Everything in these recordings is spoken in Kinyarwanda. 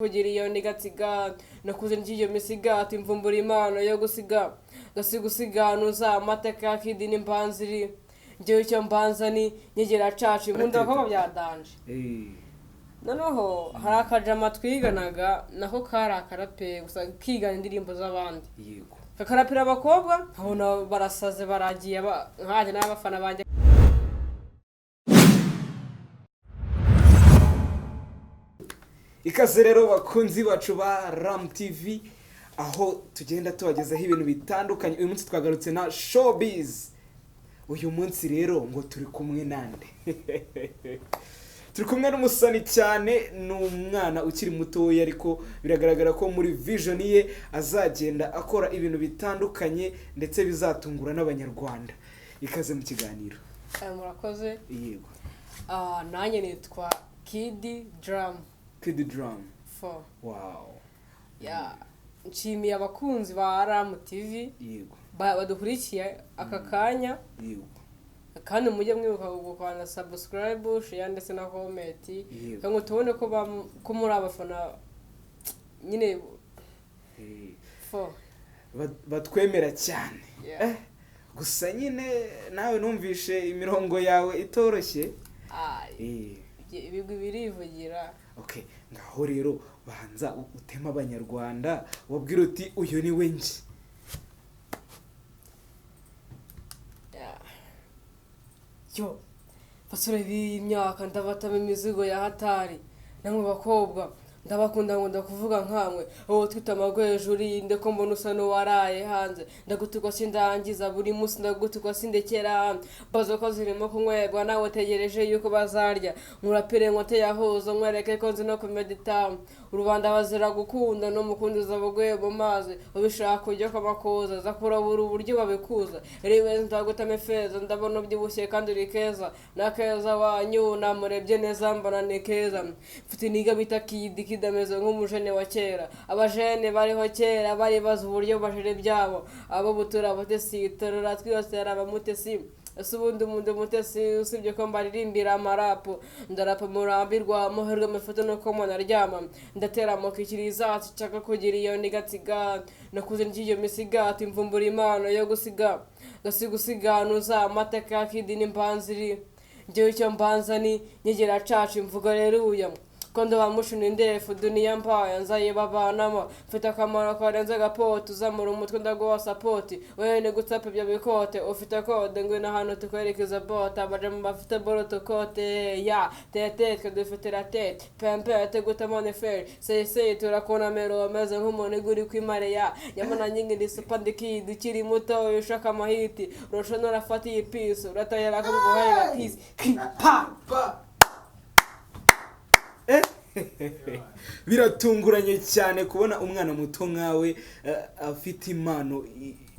kugira iyo ndigatiga nakuze ngiyo misigati imvumbura impano yo gusiganuza amateka y'akidini mbanziri ngewe icyo mbanza ni nyegera cacu nkunda ko byadanje noneho hari akajama twiganaga nako kari akarape gusa kigana indirimbo z'abandi yego kakarapira abakobwa nkabona barasaze baragiye nkaje n'abafana banje. Ikaze rero bakunzi bacu ba Ram TV aho tugenda tubagezaho ibintu bitandukanye. Uyu munsi twagarutse na showbiz. Uyu munsi rero ngo turi kumwe nande turi kumwe n'umusani cyane, n'umwana ukiri mutoya ariko biragaragara ko muri vision ye azagenda akora ibintu bitandukanye ndetse bizatungura n'abanyarwanda. Ikaze mu kiganiro. Murakoze. Yego. Nanjye nitwa Kid Drum. Kid Drum. Wow. Nshimiye abakunzi ba Ram TV. Yego. Badukurikiye aka kanya. Yego. Kandi mujye mwibuka gukanda subscribe, share ndetse na comment. Ngo tubone ko muri abafana nyine batwemera cyane. Gusa nyine nawe numvishe imirongo yawe itoroshye. Ibigwi birivugira. Okay, ngaho rero banza utema abanyarwanda wabwira uti uyu ni we nje. Yo basore b'imyaka ndabatama imizigo ya hatari, namwe bakobwa ndabakunda ngo ndakuvuga nkamwe wowe twita amagwejuru yinde ko mbona usa n'uwaraye hanze, ndagutuka sindangiza buri munsi ndagutuka sindekera bazo ko zirimo kunywerwa nawe tegereje yuko bazarya murapire nkote yahozo mwereke ko nzi no kumedita urubanda bazira gukunda no mukundiza abagwe mu mazi ubishaka kujya kwamakoza zakurabura uburyo babikuza riwe ndagutame feza ndabona ubyibushye kandi uri keza nakeza wanyu namurebye neza mbona ni keza mfite niga bita Kid ameze nk'umujene wa kera, abajene bariho kera bari bazi uburyo bajere byabo abo butura batesi torora twose yari abamutesi ese ubundi umuntu mutesi usibye ko mbaririmbira amarapo ndarapa murambirwa muherwe amafoto no ko naryama ndatera mukikiriza cyaka kugira iyo ndigatiga nakuze ngiyo misigati imvumbura impano yo gusiganuza amateka y'akidini mbanziri ngewe icyo mbanza ni nyegera cacu imvugo rero uya kondo bamushuna ndefu dunia mpaya nzaye babanamo mfite akamaro karenze gapoto uzamura umutwe ndaguha support wewe ni gutapa bya bikote ufite code ngo na hano tukwerekeza bota baje mu bafite boroto kote ya tete twe dufite la tete pempe te gutamone fer sese turakona mero ameze nk'umuntu guri kwimare ya nyamana nyingi ndi super Kid ukiri muto ushaka mahiti roshonora fati ipiso uratayera ko guhaira peace pa biratunguranye cyane kubona umwana muto nkawe afite impano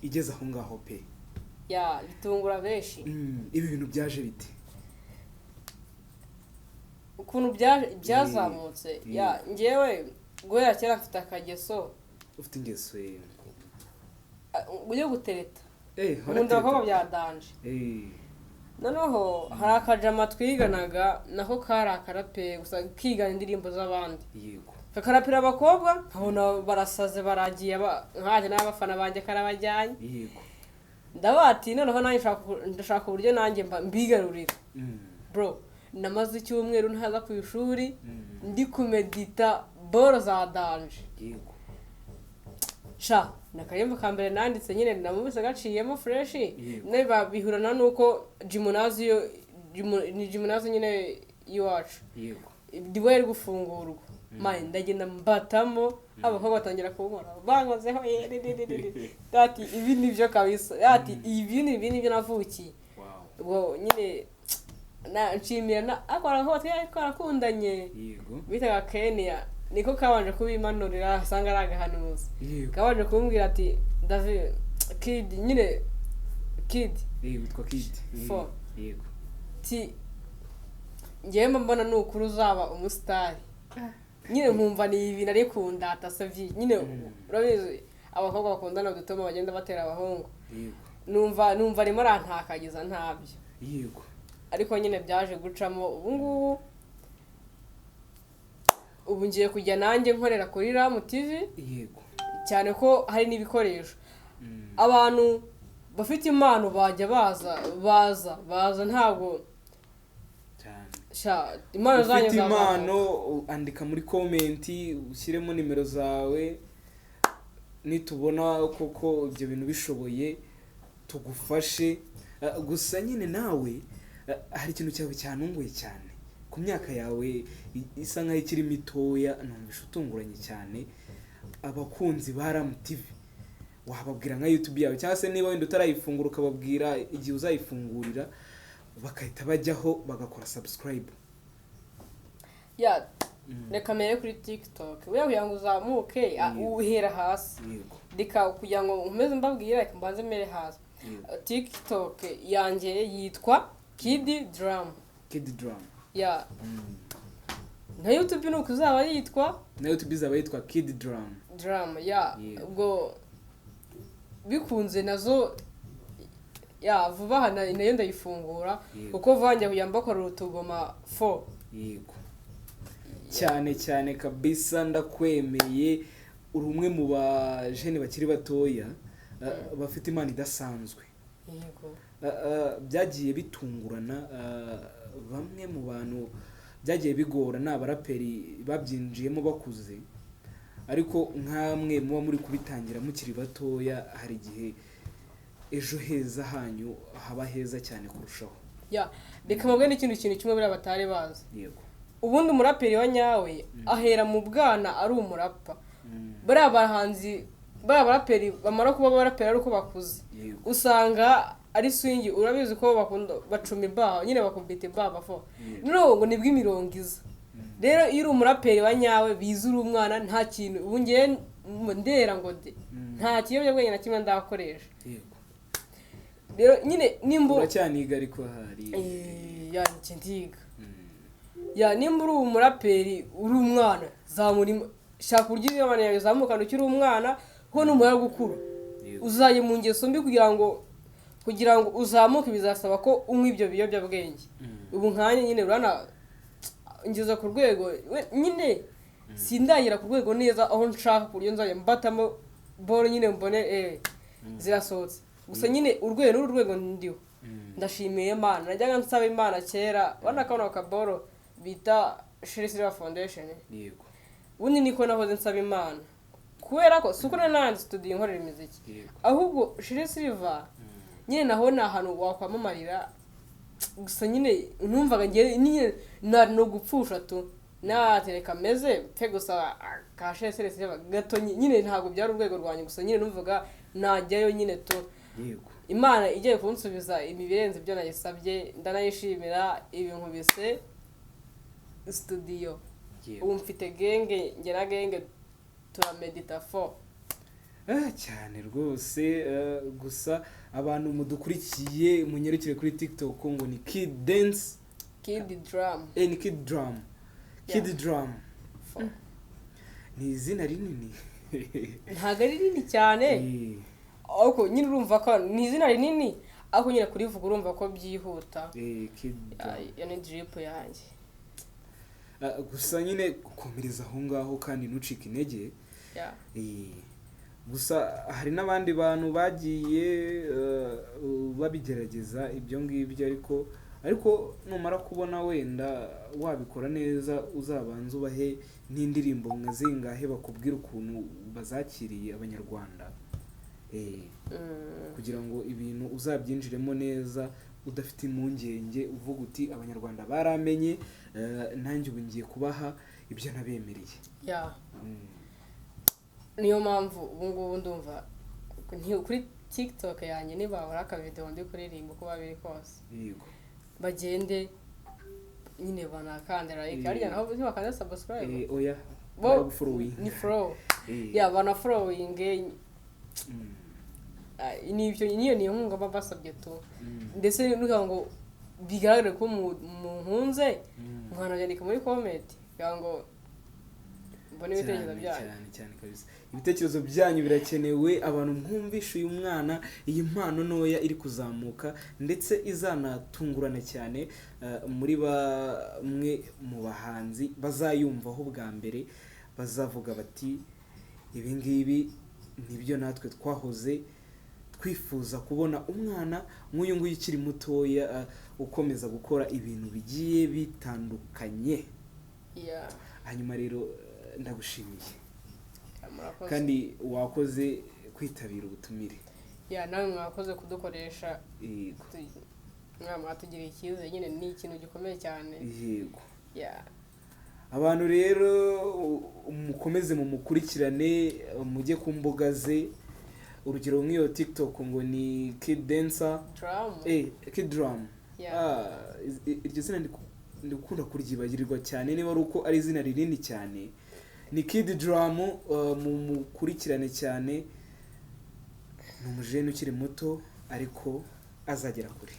igeze aho ngaho pe. Bitungura benshi. Ibi bintu byaje bite? Ukuntu byazamutse ngewe guhera kera mfite akageso. Ufite ingeso uyo gutereta nkunda ko byadanje. Noneho hari akajama twiganaga nako kari akarape gusa kigana indirimbo z'abandi. Yego. Kakarapira abakobwa nkabona barasaze baragiye nkaje n'abafana banje karabajyanye. Yego. Ndabati noneho nanjye ndashaka uburyo nanjye mbigarurira. Bro namaze icyumweru ntaza ku ishuri ndi kumedita boro za danje. Yego. Nakayemba kambere nanditse nyine namubise gaciyemo fresh neba bihurana nuko gymnasium nyine iwacu. Yego. Diwe ari gufungurwa ndagenda mbatamo abakobwa batangira kubona bankozeho ati ibi nibyo kabisa ibi nibyo navukiye. Ubwo nyine nshimira akora aho twarakundanye. Yego. Bitaga Kenya niko kabanje kubimanurira asanga aragahanuza kabanje kumbwira ati David Kid nyine Kid witwa Kid. Yego. Ngewe mbona nukuru uzaba umustar nyine nkumva ni ibintu ari kundata savye nyine urabizi abakobwa bakundana dutoma bagenda batera abahungu. Numva arimo arantakagiza ntabyo. Yego. Ariko nyine byaje gucamo ubu ngubu ubu ngiye kujya nanjye nkorera kuri Ram TV yego cyane ko hari n'ibikoresho abantu bafite impano bajya baza ntabwo impano zanyu ufite impano andika muri komenti ushyiremo nimero zawe nitubona koko ibyo bintu bishoboye tugufashe. Gusa nyine nawe hari ikintu cyawe cyanunguye cyane ku myaka yawe isa nkaho ikiri mitoya, numvisha utunguranye cyane. Abakunzi ba Ram TV wababwira nka YouTube yawe cyangwa se niba wenda utarayifungura ukababwira igihe uzayifungurira bakahita bajyaho bagakora subscribe. Reka mere kuri TikTok wewe kugira ngo uzamuke uhera hasi reka kugira ngo umeze mbabwira reka mbanze mere hasi. TikTok yanjye yitwa Kid Drum. Na YouTube nuko uzaba yitwa na YouTube izaba yitwa Kid Drum. Ubwo bikunze nazo vuba hana nayo ndayifungura uko vanjye kuyambakora utugoma 4 yego cyane kabisa ndakwemeye. Uri umwe mu ba jeune bakiri batoya bafite imana idasanzwe. Yego byagiye bitungurana bamwe mu bantu byagiye bigora n'abaraperi babyinjiyemo bakuze, ariko nkamwe muba muri kubitangira mukiri batoya hari igihe ejo heza hanyu haba heza cyane kurushaho. reka mabwe n'ikintu kimwe buri abatari bazi. Yego ubundi umuraperi wa nyawe ahera mu bwana ari umurapa. Bari abahanzi bari abaraperi bamara kuba abaraperi ari uko bakuze usanga ari swing, urabizi ko bakunda bacuma imbaho nyine bakumbita imbaho fo ngo nibwo imirongo iza. Rero iyo uri umuraperi wa nyawe bizura umwana nta kintu ubu ngiye ndera ngo nta kiyobyabwenge na kimwe ndakoresha. Rero nyine nimba uracyaniga ariko hari ndiga nimba uri umuraperi uri umwana zamurimo shaka uburyo y'abana yawe zamukana ukiri umwana ho n'umara gukura uzaye mu ngeso mbi kugira ngo uzamuke bizasaba ko unywa ibyo biyobyabwenge. Ubu nkanye nyine urana ngeza ku rwego nyine sindagira ku rwego neza aho nshaka kuryo nzaye mbatamo boro nyine mbone zirasohotse. Gusa nyine urwego ndiho ndashimiye Imana. Najyaga nsaba Imana kera bana kabona kaboro bita Shirisiva Foundation. Yego ubundi niko nahoze nsaba Imana kubera ko suko nanandi studio nkorera imiziki, ahubwo Shirisiva nyine naho na hano wakwamamarira. Gusa nyine numvaga ngiye nyine no gupfusha tu natereka meze pe gusa ka Shirisiva gato nyine ntago byari urwego rwanye. Gusa nyine numvaga najyayo nyine tu Imana igiye kunsubiza imibirenze ibyo nayisabye ndanayishimira. Ibintu bise studio ubu mfite genge ngera genge turamedita 4 cyane rwose. Gusa abantu mudukurikiye munyerukire kuri TikTok ngo ni Kid Drum. Ni Kid Drum. Ni izina rinini ntago ari rinini cyane ariko nyine urumva ko ni izina rinini ariko nyine kurivuga urumva ko byihuta. Kid Drum ni drip yanjye. Gusa nyine gukomereza aho ngaho kandi ntucike intege. Gusa hari n'abandi bantu bagiye babigerageza ibyo ngibyo, ariko numara kubona wenda wabikora neza uzabanza ubahe n'indirimbo nka zingahe bakubwira ukuntu bazakiriye abanyarwanda kugira ngo ibintu uzabyinjiremo neza udafite impungenge uvuga uti abanyarwanda baramenye nanjye ubu ngiye kubaha ibyo nabemereye. Niyo mpamvu ubu ngubu ndumva kuri TikTok yanjye nibabura akavideo ndi kuririmba uko babiri kose bagende nyine banakandira ariko naho ntibakanda subscribe. Oya ni follow bana following niyo nkunga babasabye tu ndetse nuko ngo bigaragare ko mu nkunze mwana yandika muri comment ngo mbona ibitekerezo byanyu cyane kabisa. Ibitekerezo byanyu birakenewe, abantu mwumvisha uyu mwana iyi mpano ntoya iri kuzamuka ndetse izanatungurana cyane muri bamwe mu bahanzi bazayumvaho bwa mbere, bazavuga bati ibi ngibi nibyo natwe twahoze twifuza kubona umwana nk'uyu nguyu ukiri mutoya ukomeza gukora ibintu bigiye bitandukanye. Hanyuma rero ndagushimiye kandi wakoze kwitabira ubutumire. nawe mwakoze kudukoresha, mwatugiriye icyizere, nyine ni ikintu gikomeye cyane. Yego. Abantu rero mukomeze mumukurikirane, mujye ku mbuga ze, urugero nk'iyo TikTok ngo ni Kid Dancer Kid Drum. Iryo zina ndikunda kuryibagirirwa cyane, niba ari uko ari izina rinini cyane, ni Kid Drum. Mumukurikirane cyane, ni umujene ukiri muto ariko azagera kure.